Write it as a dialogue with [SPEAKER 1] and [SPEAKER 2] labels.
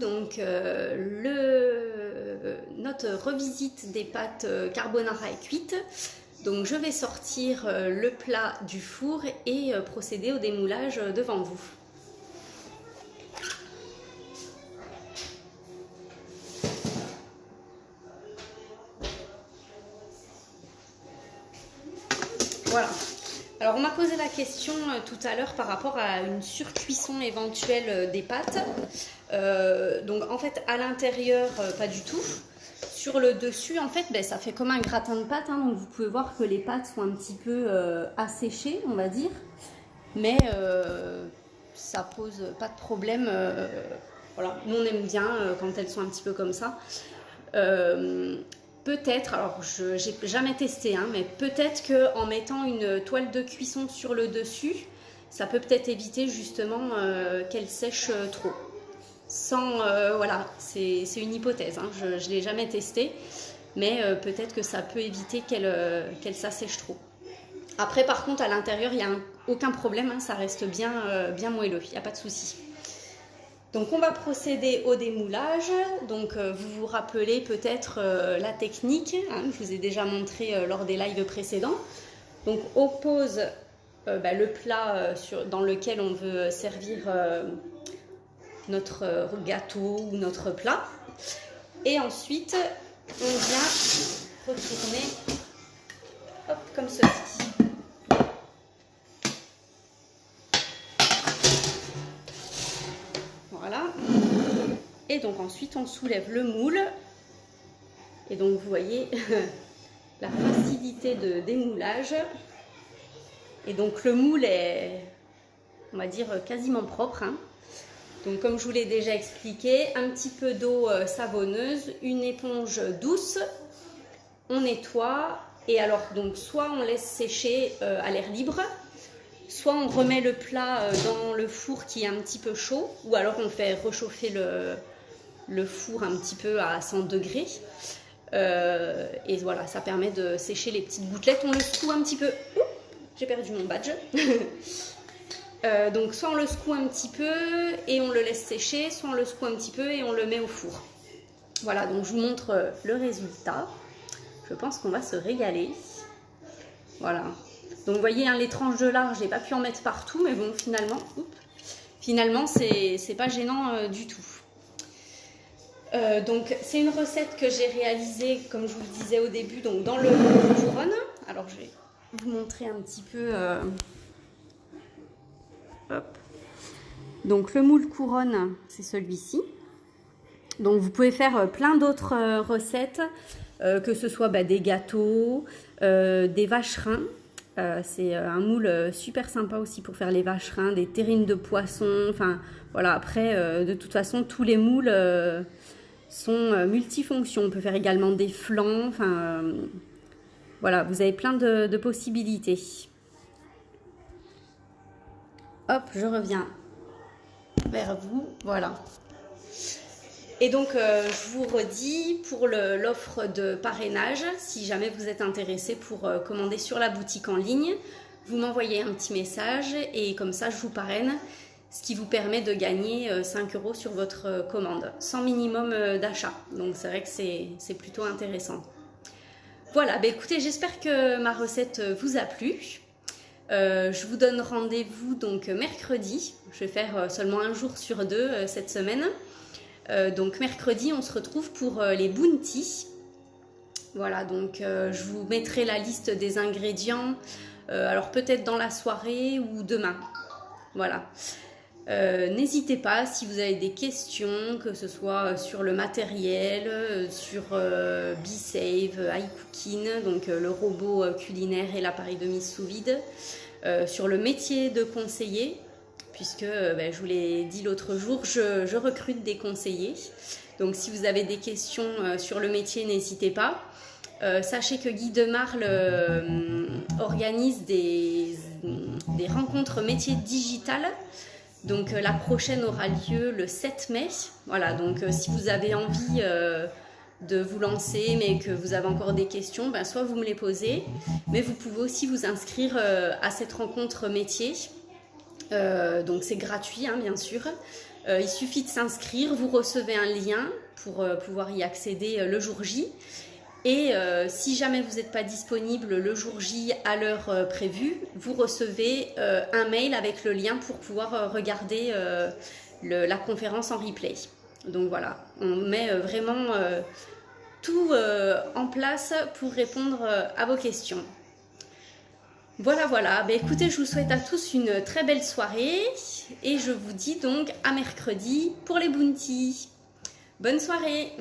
[SPEAKER 1] donc notre revisite des pâtes carbonara est cuite. Donc je vais sortir le plat du four et procéder au démoulage devant vous. Voilà. Alors on m'a posé la question tout à l'heure par rapport à une surcuisson éventuelle des pâtes. Donc en fait à l'intérieur pas du tout. Sur le dessus en fait ça fait comme un gratin de pâtes, hein, donc vous pouvez voir que les pâtes sont un petit peu asséchées on va dire. Mais ça pose pas de problème. Voilà. Nous on aime bien quand elles sont un petit peu comme ça. Peut-être, alors je n'ai jamais testé, hein, mais peut-être qu'en mettant une toile de cuisson sur le dessus, ça peut peut-être éviter justement qu'elle sèche trop. Sans, voilà, c'est une hypothèse, hein, je ne l'ai jamais testé, mais peut-être que ça peut éviter qu'elle s'assèche trop. Après par contre à l'intérieur il n'y a aucun problème, hein, ça reste bien moelleux, il n'y a pas de souci. Donc on va procéder au démoulage. Donc vous vous rappelez peut-être la technique, hein, je vous ai déjà montré lors des lives précédents. Donc on pose le plat dans lequel on veut servir notre gâteau ou notre plat. Et ensuite on vient retourner hop, comme ceci. Voilà. Et donc ensuite on soulève le moule. Et donc vous voyez la facilité de démoulage. Et donc le moule est, on va dire, quasiment propre, hein. Donc comme je vous l'ai déjà expliqué, un petit peu d'eau savonneuse, une éponge douce, on nettoie. Et alors donc soit on laisse sécher à l'air libre, soit on remet le plat dans le four qui est un petit peu chaud, ou alors on fait réchauffer le four un petit peu à 100 degrés. Et voilà, ça permet de sécher les petites gouttelettes. On le secoue un petit peu. J'ai perdu mon badge. Donc soit on le secoue un petit peu et on le laisse sécher, soit on le secoue un petit peu et on le met au four. Voilà, donc je vous montre le résultat. Je pense qu'on va se régaler. Voilà. Donc vous voyez, hein, les tranches de lard, j'ai pas pu en mettre partout, mais bon, finalement c'est pas gênant du tout. Donc c'est une recette que j'ai réalisée, comme je vous le disais au début, donc dans le couronne. Alors je vais vous montrer un petit peu. Hop. Donc le moule couronne, c'est celui-ci. Donc vous pouvez faire plein d'autres recettes, que ce soit des gâteaux, des vacherins. C'est un moule super sympa aussi pour faire les vacherins, des terrines de poisson. Enfin voilà, après de toute façon tous les moules sont multifonctions. On peut faire également des flancs. Enfin voilà, vous avez plein de possibilités. Hop, je reviens vers vous. Voilà. Et donc, je vous redis pour l'offre de parrainage, si jamais vous êtes intéressé pour commander sur la boutique en ligne, vous m'envoyez un petit message et comme ça, je vous parraine, ce qui vous permet de gagner 5 € sur votre commande, sans minimum d'achat. Donc, c'est vrai que c'est plutôt intéressant. Voilà, écoutez, j'espère que ma recette vous a plu. Je vous donne rendez-vous donc mercredi. Je vais faire seulement un jour sur deux cette semaine. Donc mercredi, on se retrouve pour les bounties. Voilà, donc je vous mettrai la liste des ingrédients. Alors peut-être dans la soirée ou demain. Voilà. N'hésitez pas si vous avez des questions, que ce soit sur le matériel, sur BeSave, iCooking, donc le robot culinaire et l'appareil de mise sous vide, sur le métier de conseiller, puisque je vous l'ai dit l'autre jour, je recrute des conseillers. Donc si vous avez des questions sur le métier, n'hésitez pas. Sachez que Guy Demarle organise des rencontres métiers digital. Donc la prochaine aura lieu le 7 mai. Voilà, donc si vous avez envie de vous lancer mais que vous avez encore des questions, soit vous me les posez, mais vous pouvez aussi vous inscrire à cette rencontre métier. Donc c'est gratuit, hein, bien sûr. Il suffit de s'inscrire, vous recevez un lien pour pouvoir y accéder le jour J. Et si jamais vous n'êtes pas disponible le jour J à l'heure prévue, vous recevez un mail avec le lien pour pouvoir regarder la conférence en replay. Donc voilà, on met vraiment tout en place pour répondre à vos questions. Voilà, voilà. Ben, écoutez, je vous souhaite à tous une très belle soirée et je vous dis donc à mercredi pour les bounties. Bonne soirée!